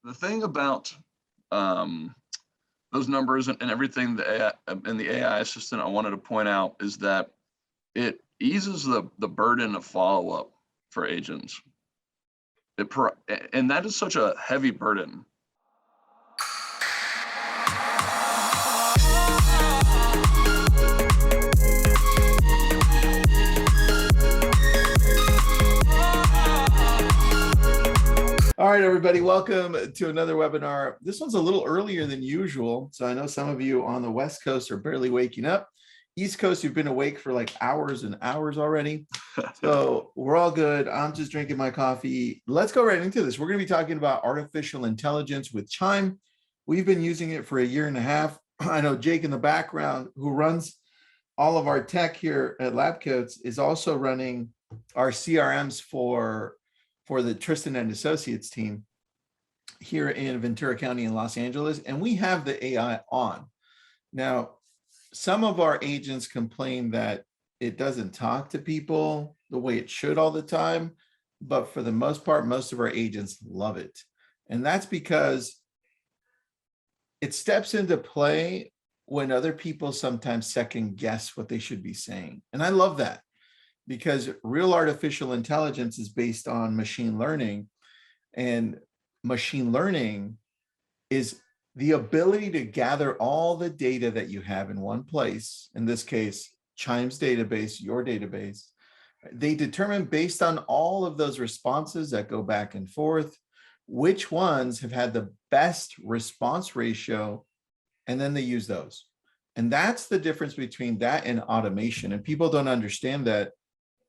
the thing about those numbers and everything the AI assistant I wanted to point out is that it eases the burden of follow-up for agents. And that is such a heavy burden. All right, everybody, welcome to another webinar. This one's a little earlier than usual, so I know some of you on the West Coast are barely waking up. East Coast, you've been awake for like hours and hours already. So we're all good. I'm just drinking my coffee. Let's go right into this. We're going to be talking about artificial intelligence with Chime. We've been using it for a year and a half. I know Jake in the background, who runs all of our tech here at LabCoats, is also running our CRMs for the Tristan and Associates team here in Ventura County in Los Angeles. And we have the AI on. Now, some of our agents complain that it doesn't talk to people the way it should all the time, but for the most part, most of our agents love it. And that's because it steps into play when other people sometimes second guess what they should be saying. And I love that, because real artificial intelligence is based on machine learning, and machine learning is the ability to gather all the data that you have in one place. In this case, Chime's database, your database. They determine, based on all of those responses that go back and forth, which ones have had the best response ratio, and then they use those. And that's the difference between that and automation. And people don't understand that.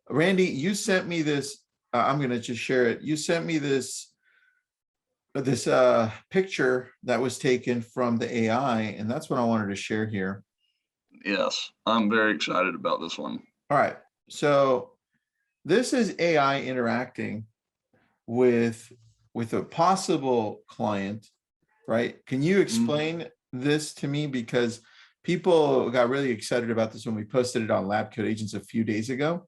Randy, you sent me this. I'm going to just share it. You sent me this picture that was taken from the AI, and that's what I wanted to share here. Yes, I'm very excited about this one. All right. So this is AI interacting with a possible client, right? Can you explain this to me? Because people got really excited about this when we posted it on LabCoatAgents a few days ago.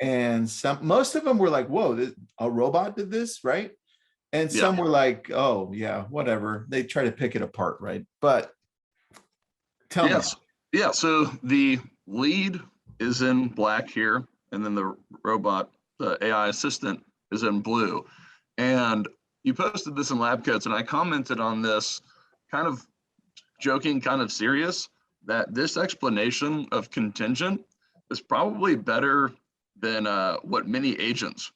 And most of them were like, whoa, a robot did this, right? And some were like, oh yeah, whatever. They try to pick it apart, right? But tell me. Yeah, so the lead is in black here, and then the robot, the AI assistant, is in blue. And you posted this in LabCoats, and I commented on this, kind of joking, kind of serious, that this explanation of contingent is probably better than what many agents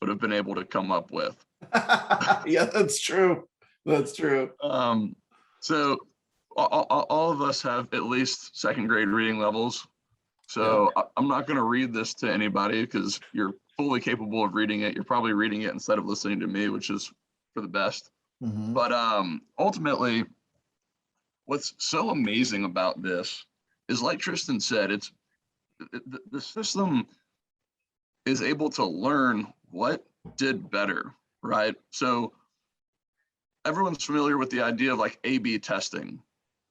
would have been able to come up with. Yeah, that's true. That's true. So all of us have at least second grade reading levels. So yeah. I'm not going to read this to anybody because you're fully capable of reading it. You're probably reading it instead of listening to me, which is for the best. But ultimately, what's so amazing about this is, like Tristan said, it's the system is able to learn what did better, right? So everyone's familiar with the idea of like A/B testing,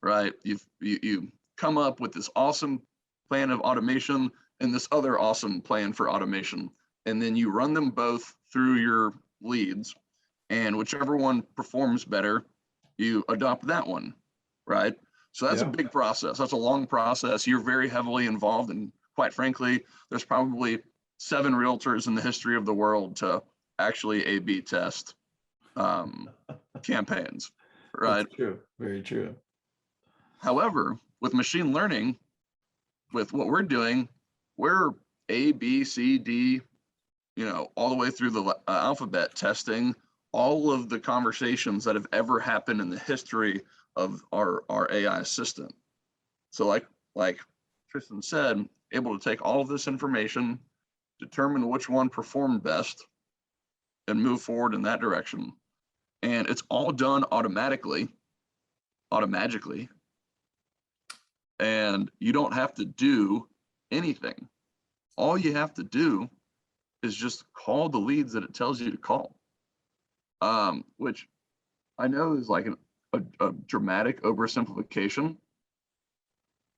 right? You come up with this awesome plan of automation and this other awesome plan for automation, and then you run them both through your leads, and whichever one performs better, you adopt that one, right? So that's a big process. That's a long process. You're very heavily involved, and quite frankly, there's probably 7 realtors in the history of the world to actually A/B test campaigns, right? That's true. Very true. However, with machine learning, with what we're doing, we're A, B, C, D, all the way through the alphabet, testing all of the conversations that have ever happened in the history of our AI assistant. So like Tristan said, able to take all of this information, determine which one performed best, and move forward in that direction. And it's all done automatically, and you don't have to do anything. All you have to do is just call the leads that it tells you to call, which I know is like a dramatic oversimplification,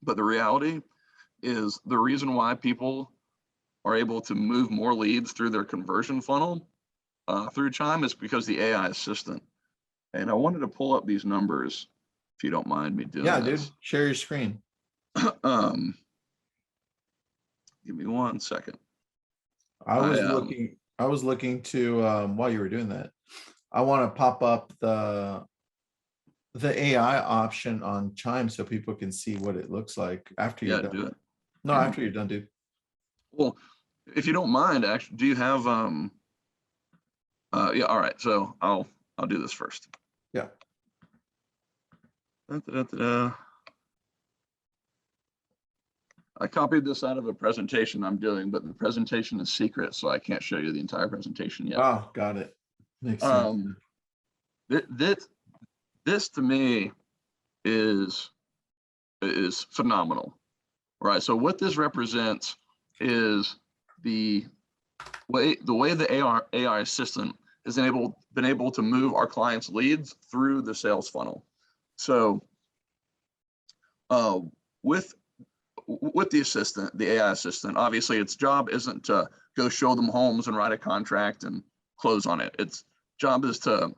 but the reality is the reason why people are able to move more leads through their conversion funnel through Chime is because the AI assistant. And I wanted to pull up these numbers, if you don't mind me doing Yeah, this. dude, share your screen. Give me 1 second. I was looking to while you were doing that, I want to pop up the AI option on Chime so people can see what it looks like after you're Yeah, done. do it. No, after you're done, dude. Well, if you don't mind, actually, do you have yeah, all right. So I'll do this first. Yeah. I copied this out of a presentation I'm doing, but the presentation is secret, so I can't show you the entire presentation yet. Oh, got it. Makes sense. This to me is phenomenal, right? So what this represents is the way the AI assistant has been able to move our clients' leads through the sales funnel. So with the assistant, the AI assistant, obviously its job isn't to go show them homes and write a contract and close on it. Its job is to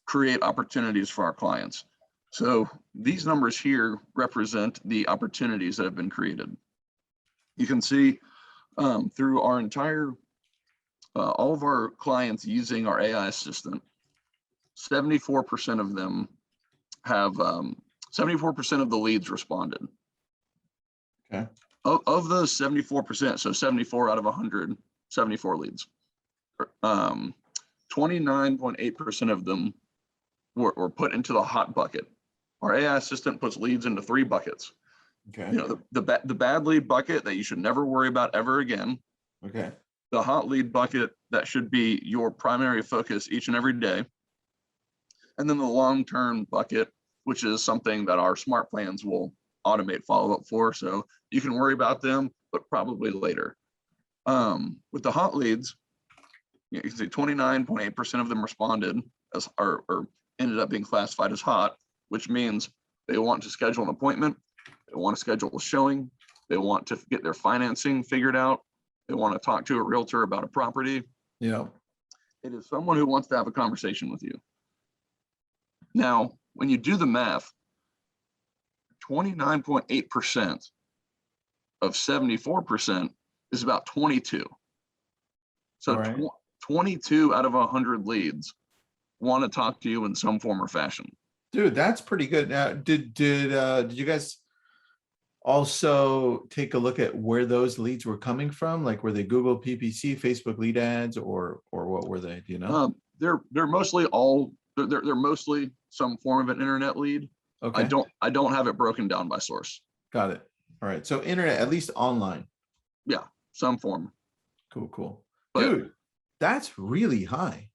create opportunities for our clients. So these numbers here represent the opportunities that have been created. You can see through our entire, all of our clients using our AI assistant, 74% of them have, 74% of the leads responded. Okay. Of those 74%, so 74 out of 100, 74 leads, 29.8% of them were put into the hot bucket. Our AI assistant puts leads into 3 buckets. Okay. You know, the bad lead bucket that you should never worry about ever again. Okay. The hot lead bucket that should be your primary focus each and every day. And then the long-term bucket, which is something that our smart plans will automate follow-up for. So you can worry about them, but probably later. With the hot leads, you can see 29.8% of them responded as or ended up being classified as hot, which means they want to schedule an appointment, they want to schedule a showing, they want to get their financing figured out, they want to talk to a realtor about a property. Yeah. It is someone who wants to have a conversation with you. Now, when you do the math, 29.8% of 74% is about 22. So Right. 22 out of 100 leads want to talk to you in some form or fashion. Dude, that's pretty good. Now, did you guys also take a look at where those leads were coming from? Like, were they Google PPC, Facebook lead ads, or what were they? Do you know? They're mostly they're mostly some form of an internet lead. Okay. I don't have it broken down by source. Got it. All right. So internet, at least online. Yeah, some form. Cool, cool. But dude, that's really high.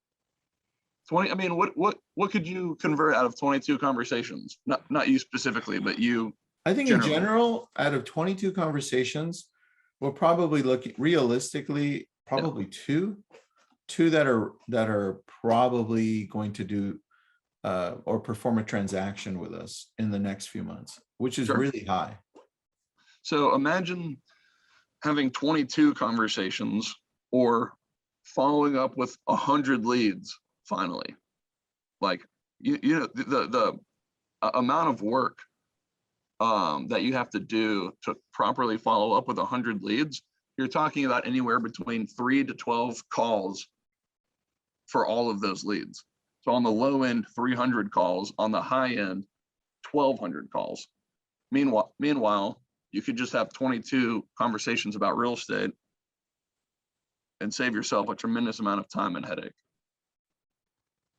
20, I mean, what could you convert out of 22 conversations? Not you specifically, but you. I think generally. in general, out of 22 conversations, we'll probably look realistically, probably two that are probably going to do or perform a transaction with us in the next few months, which is Sure. really high. So imagine having 22 conversations or following up with 100 leads finally. Like, you know, the amount of work that you have to do to properly follow up with 100 leads, you're talking about anywhere between 3 to 12 calls for all of those leads. So on the low end, 300 calls, on the high end, 1,200 calls. Meanwhile, you could just have 22 conversations about real estate and save yourself a tremendous amount of time and headache.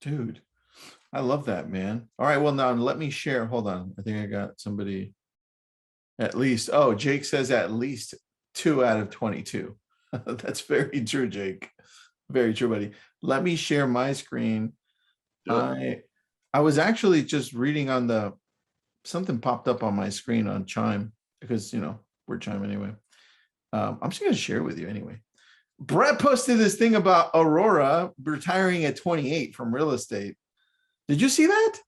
Dude, I love that, man. All right, well, now let me share. Hold on. I think I got somebody at least. Oh, Jake says at least 2 out of 22. That's very true, Jake. Very true, buddy. Let me share my screen. I was actually just reading on something popped up on my screen on Chime because, you know, we're Chime anyway. I'm just going to share with you anyway. Brett posted this thing about Aurora retiring at 28 from real estate. Did you see that?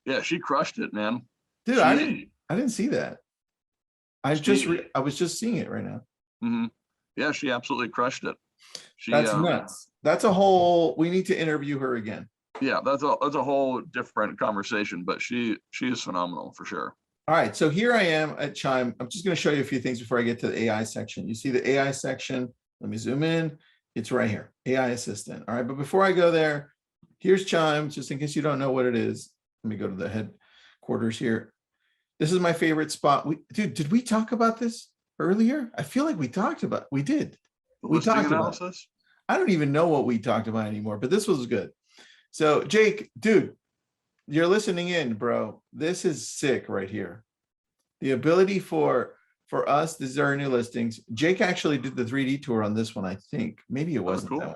Yeah, she crushed it, man. Dude, I didn't see that. I was just seeing it right now. Mm-hmm. Yeah, she absolutely crushed it. That's nuts. That's a whole, we need to interview her again. Yeah, that's a whole different conversation, but she is phenomenal for sure. All right, so here I am at Chime. I'm just going to show you a few things before I get to the AI section. You see the AI section. Let me zoom in. It's right here, AI Assistant. All right, but before I go there, here's Chime, just in case you don't know what it is. Let me go to the headquarters here. This is my favorite spot. Dude, did we talk about this earlier? I feel like we talked about, we did. We Listing talked analysis? about it. I don't even know what we talked about anymore, but this was good. So Jake, dude, you're listening in, bro. This is sick right here. The ability for us, these are our new listings. Jake actually did the 3D tour on this one, I think. Maybe it wasn't that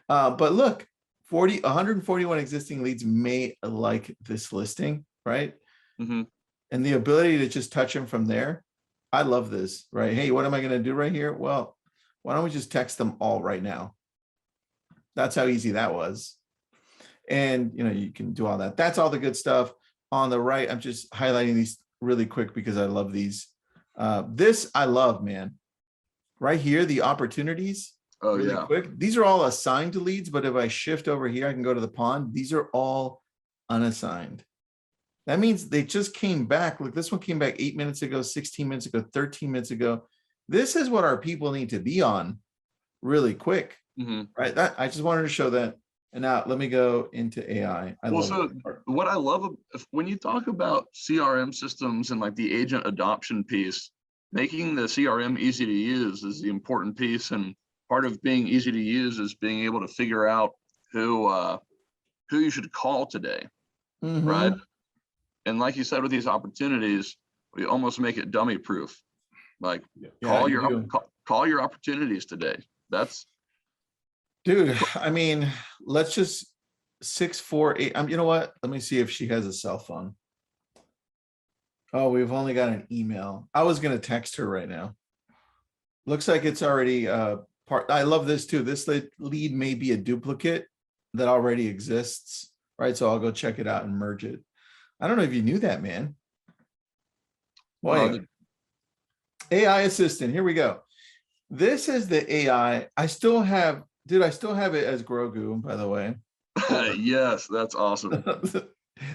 one. But look, 141 existing leads may like this listing, right? Mm-hmm. And the ability to just touch them from there. I love this, right? Hey, what am I going to do right here? Well, why don't we just text them all right now? That's how easy that was. And, you know, you can do all that. That's all the good stuff. On the right, I'm just highlighting these really quick because I love these. This I love, man. Right here, the opportunities. Oh, really yeah. Quick. These are all assigned to leads, but if I shift over here, I can go to the pond. These are all unassigned. That means they just came back. Look, this one came back 8 minutes ago, 16 minutes ago, 13 minutes ago. This is what our people need to be on really quick, right? That I just wanted to show that. And now let me go into AI. What I love when you talk about CRM systems and like the agent adoption piece, making the CRM easy to use is the important piece. And part of being easy to use is being able to figure out who you should call today, right? And like you said, with these opportunities, we almost make it dummy proof. Like call your opportunities today. That's, dude, I mean, let's just 648. You know what? Let me see if she has a cell phone. Oh, we've only got an email. I was going to text her right now. Looks like it's already part. I love this too. This lead may be a duplicate that already exists, right? So I'll go check it out and merge it. I don't know if you knew that, man. Boy, AI Assistant. Here we go. This is the AI. I still have it as Grogu, by the way. Yes, that's awesome.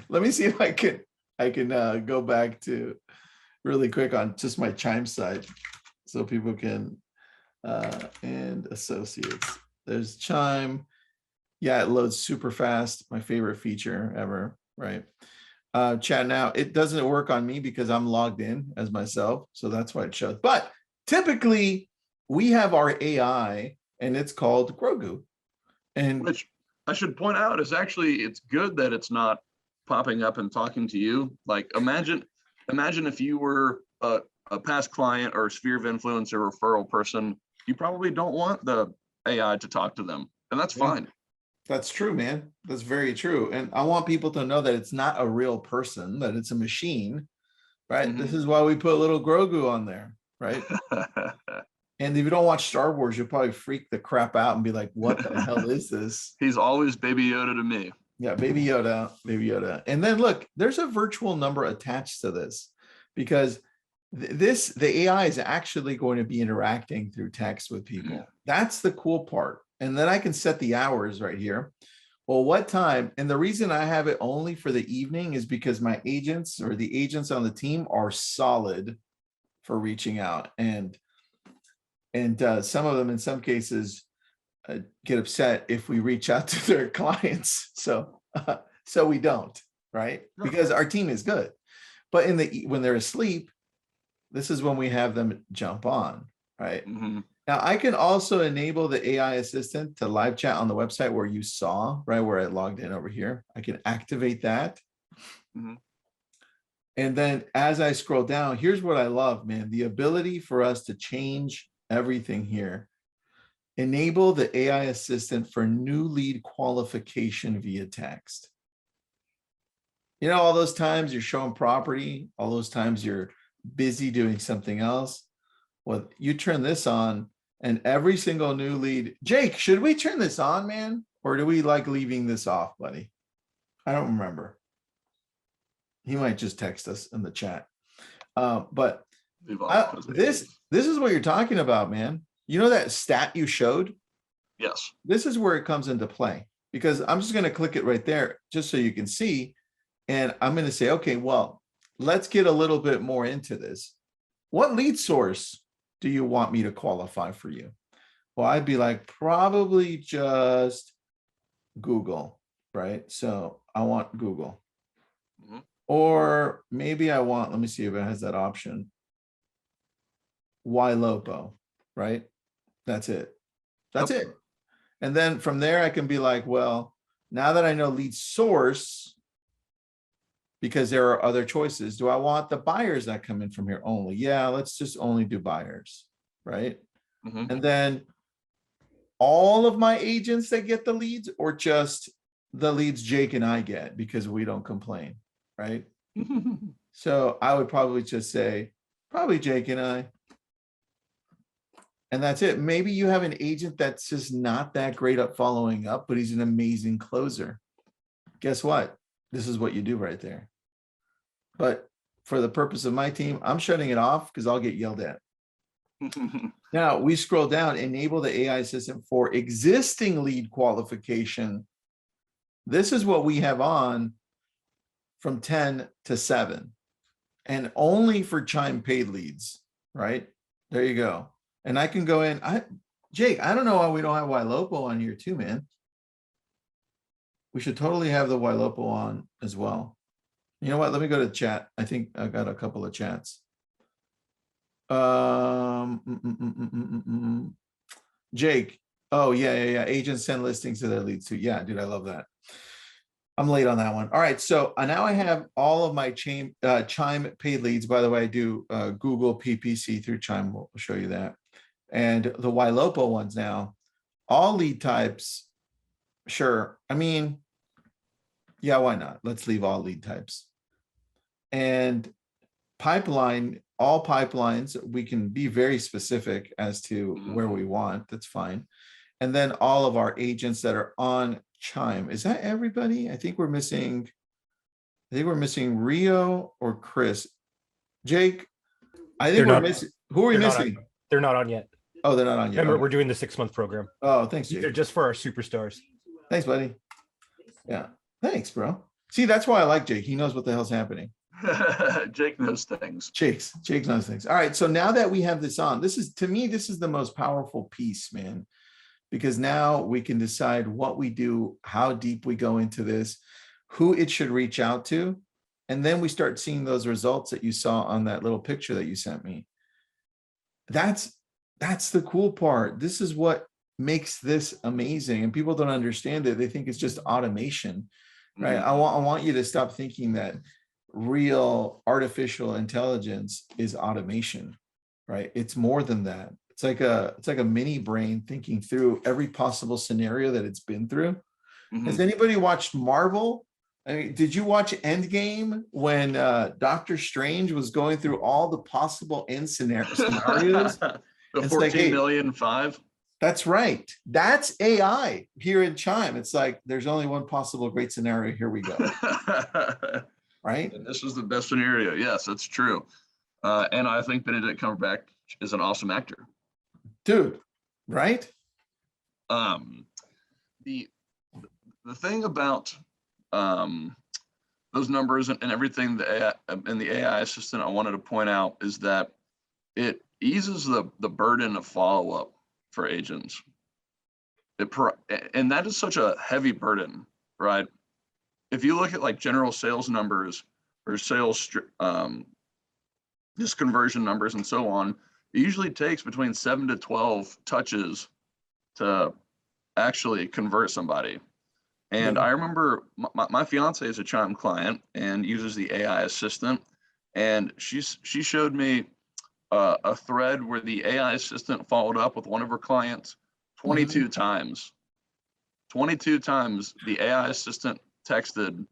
Let me see if I can go back to really quick on just my Chime site so people can and associates. There's Chime. Yeah, it loads super fast. My favorite feature ever, right? Chat now, it doesn't work on me because I'm logged in as myself. So that's why it shows. But typically we have our AI and it's called Grogu. And which I should point out is actually, it's good that it's not popping up and talking to you. Like imagine if you were a past client or a sphere of influence or referral person, you probably don't want the AI to talk to them. And that's fine. That's true, man. That's very true. And I want people to know that it's not a real person, that it's a machine, right? This is why we put little Grogu on there, right? And if you don't watch Star Wars, you'll probably freak the crap out and be like, what the hell is this? He's always Baby Yoda to me. Yeah, Baby Yoda, Baby Yoda. And then look, there's a virtual number attached to this because the AI is actually going to be interacting through text with people. That's the cool part. And then I can set the hours right here. Well, what time? And the reason I have it only for the evening is because my agents or the agents on the team are solid for reaching out. And some of them, in some cases, get upset if we reach out to their clients. So we don't, right? Because our team is good. But when they're asleep, this is when we have them jump on, right? Now, I can also enable the AI assistant to live chat on the website where you saw, right, where I logged in over here. I can activate that. And then as I scroll down, here's what I love, man, the ability for us to change everything here. Enable the AI assistant for new lead qualification via text. You know, all those times you're showing property, all those times you're busy doing something else. Well, you turn this on and every single new lead. Jake, should we turn this on, man? Or do we like leaving this off, buddy? I don't remember. He might just text us in the chat. But this is what you're talking about, man. You know that stat you showed? Yes. This is where it comes into play. because I'm just going to click it right there just so you can see. And I'm going to say, okay, well, let's get a little bit more into this. What lead source do you want me to qualify for you? Well, I'd be like, probably just Google, right? So I want Google. Mhm. Or maybe I want, let me see if it has that option. YLOPO, right? That's it. That's Yep. it. And then from there, I can be like, well, now that I know lead source, because there are other choices, do I want the buyers that come in from here only? Yeah, let's just only do buyers, right? Mhm. And then all of my agents that get the leads, or just the leads Jake and I get because we don't complain, right? So I would probably just say, probably Jake and I. And that's it. Maybe you have an agent that's just not that great at following up, but he's an amazing closer. Guess what? This is what you do right there. But for the purpose of my team, I'm shutting it off because I'll get yelled at. Now we scroll down, enable the AI assistant for existing lead qualification. This is what we have on from 10 to 7, and only for Chime paid leads, right? There you go. And I can go in. Jake, I don't know why we don't have YLOPO on here too, man. We should totally have the YLOPO on as well. You know what? Let me go to chat. I think I got a couple of chats. Jake. Oh, yeah. Agents send listings to their leads too. Yeah, dude, I love that. I'm late on that one. All right, so now I have all of my Chime paid leads. By the way, I do Google PPC through Chime. We'll show you that. And the YLOPO ones now, all lead types. Sure. I mean, yeah, why not? Let's leave all lead types. And pipeline, all pipelines, we can be very specific as to where we want. That's fine. And then all of our agents that are on Chime. Is that everybody? I think we're missing Rio or Chris. Jake, I think we're missing. Who are we missing? They're not on yet. Oh, they're not on yet. Remember, Okay. we're doing the 6-month program. Oh, thanks, Jake. They're just for our superstars. Thanks, buddy. Yeah, thanks, bro. See, that's why I like Jake. He knows what the hell's happening. Jake knows things. Jake knows things. All right, so now that we have this on, this is, to me, this is the most powerful piece, man, because now we can decide what we do, how deep we go into this, who it should reach out to, and then we start seeing those results that you saw on that little picture that you sent me. That's the cool part. This is what makes this amazing, and people don't understand it. They think it's just automation, right? I want you to stop thinking that real artificial intelligence is automation, right? It's more than that. It's like a mini brain thinking through every possible scenario that it's been through. Has anybody watched Marvel? I mean, did you watch Endgame when Doctor Strange was going through all the possible end scenarios? The It's 14 like, hey, million 5. That's right. That's AI here in Chime. It's like, there's only one possible great scenario. Here we go. Right? And this is the best scenario. Yes, that's true. And I think Benedict Cumberbatch is an awesome actor. Dude, right? The thing about those numbers and everything the AI and the AI assistant I wanted to point out is that it eases the burden of follow-up for agents. And that is such a heavy burden, right? If you look at like general sales numbers or sales just conversion numbers and so on, it usually takes between 7 to 12 touches to actually convert somebody. And I remember my fiance is a Chime client and uses the AI assistant, and she showed me a thread where the AI assistant followed up with one of her clients 22 times. 22 times the AI assistant texted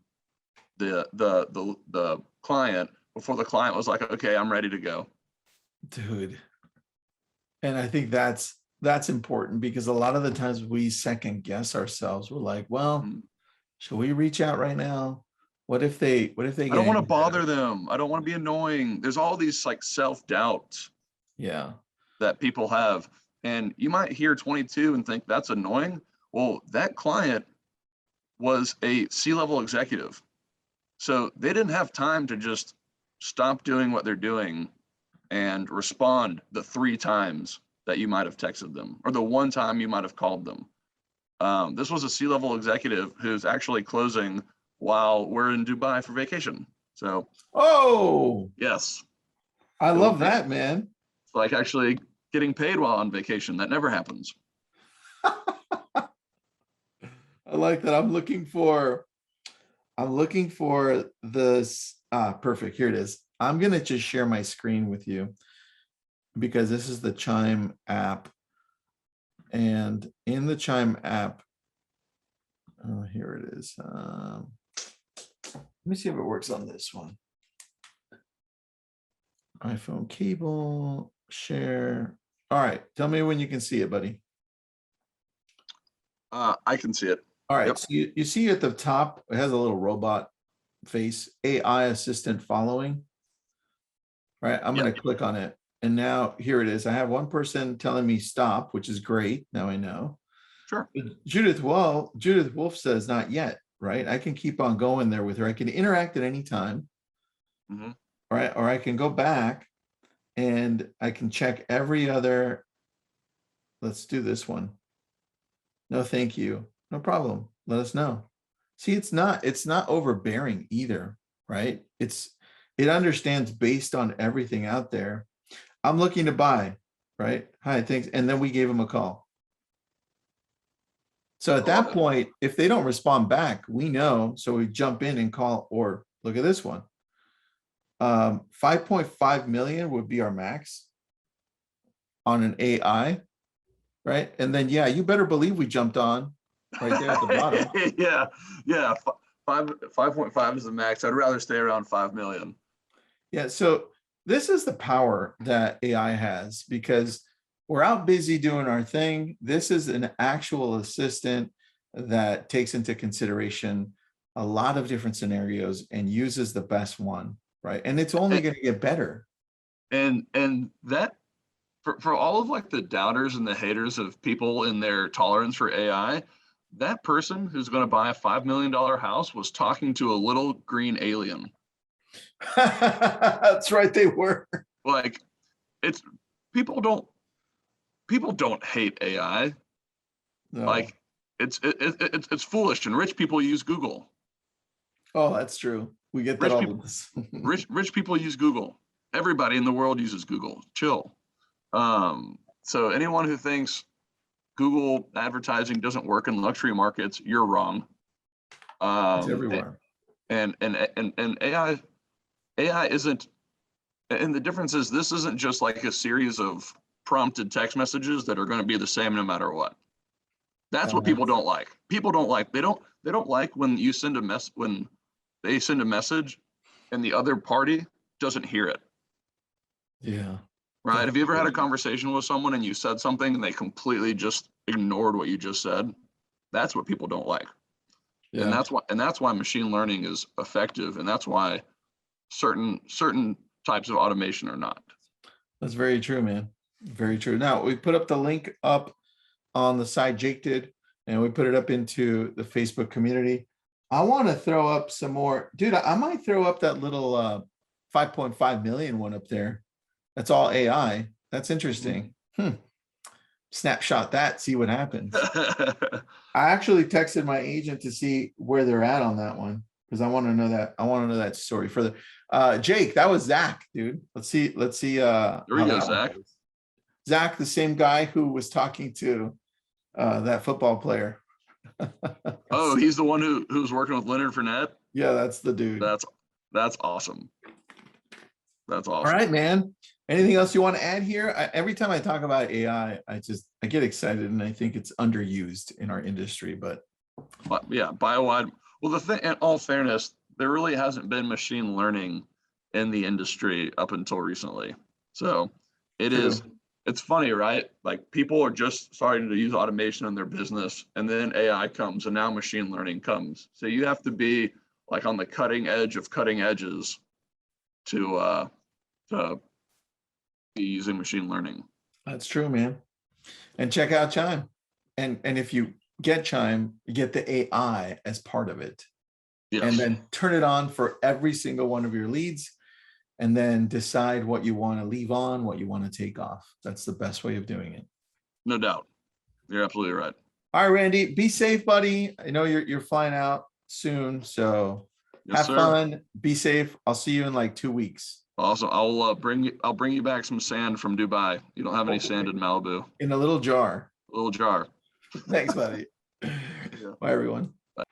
the client before the client was like, okay, I'm ready to go. Dude. And I think that's important, because a lot of the times we second guess ourselves. We're like, well, should we reach out right now? What if they I don't want to bother them. I don't want to be annoying. There's all these like self-doubts that people have. And you might hear 22 and think that's annoying. Well, that client was a C-level executive. So they didn't have time to just stop doing what they're doing and respond the 3 times that you might have texted them or the 1 time you might have called them. This was a C-level executive who's actually closing while we're in Dubai for vacation. So, Oh, yes, I it love will be- that, man. it's like actually getting paid while on vacation. That never happens. I like that. I'm looking for this. Perfect. Here it is. I'm going to just share my screen with you because this is the Chime app. And in the Chime app, here it is. Let me see if it works on this one. iPhone cable, share. All right. Tell me when you can see it, buddy. I can see it. All right. Yep. So you see at the top, it has a little robot face, AI Assistant following. All right. I'm going to click on it. And now here it is. I have one person telling me stop, which is great. Now I know. Sure. But Judith Wolf says not yet, right? I can keep on going there with her. I can interact at any time. Mm-hmm. All right. Or I can go back and I can check every other. Let's do this one. No, thank you. No problem. Let us know. See, it's not overbearing either, right? It understands based on everything out there. I'm looking to buy, right? Hi, thanks. And then we gave them a call. So at that point, if they don't respond back, we know. So we jump in and call, or look at this one. 5.5 million would be our max on an AI, right? And then, yeah, you better believe we jumped on right there at the bottom. yeah. 5.5 is the max. I'd rather stay around 5 million. Yeah. So this is the power that AI has because we're out busy doing our thing. This is an actual assistant that takes into consideration a lot of different scenarios and uses the best one, right? And it's only going to get better. And that for all of like the doubters and the haters of people in their tolerance for AI, that person who's going to buy a $5 million house was talking to a little green alien. That's right, they were. Like, it's people don't hate AI. No. Like, it's foolish, and rich people use Google. Oh, that's true. We get that all this. Rich people use Google. Everybody in the world uses Google. Chill. So anyone who thinks Google advertising doesn't work in luxury markets, you're wrong. It's everywhere. And AI isn't, and the difference is this isn't just like a series of prompted text messages that are going to be the same no matter what. That's what people don't like. People don't like, they don't like when you send when they send a message and the other party doesn't hear it. Yeah. Right. Have you ever had a conversation with someone and you said something and they completely just ignored what you just said? That's what people don't like. Yeah. And that's why machine learning is effective. And that's why certain types of automation are not. That's very true, man. Very true. Now we put up the link up on the side Jake did, and we put it up into the Facebook community. I want to throw up some more, dude. I might throw up that little 5.5 million one up there. That's all AI. That's interesting. Snapshot that, see what happens. I actually texted my agent to see where they're at on that one because I want to know that. I want to know that story further. Jake, that was Zach, dude. Let's see. There we go, Zach. Zach, the same guy who was talking to that football player. Oh, he's the one who's working with Leonard Fournette. Yeah, that's the dude. That's awesome. That's awesome. All right, man. Anything else you want to add here? Every time I talk about AI, I get excited and I think it's underused in our industry. But yeah, bio-wide. Well, the thing, in all fairness, there really hasn't been machine learning in the industry up until recently. So it's funny, right? Like people are just starting to use automation in their business, and then AI comes, and now machine learning comes. So you have to be like on the cutting edge of cutting edges to be using machine learning. That's true, man. And check out Chime. And if you get Chime, get the AI as part of it, Yes. and then turn it on for every single one of your leads, and then decide what you want to leave on, what you want to take off. That's the best way of doing it. No doubt. You're absolutely right. All right, Randy, be safe, buddy. I know you're flying out soon, so Yes, have sir. fun. Be safe. I'll see you in like 2 weeks. Also, I'll bring you back some sand from Dubai. You don't have any sand in Malibu. In a little jar. A little jar. Thanks, buddy. Bye, everyone. Bye.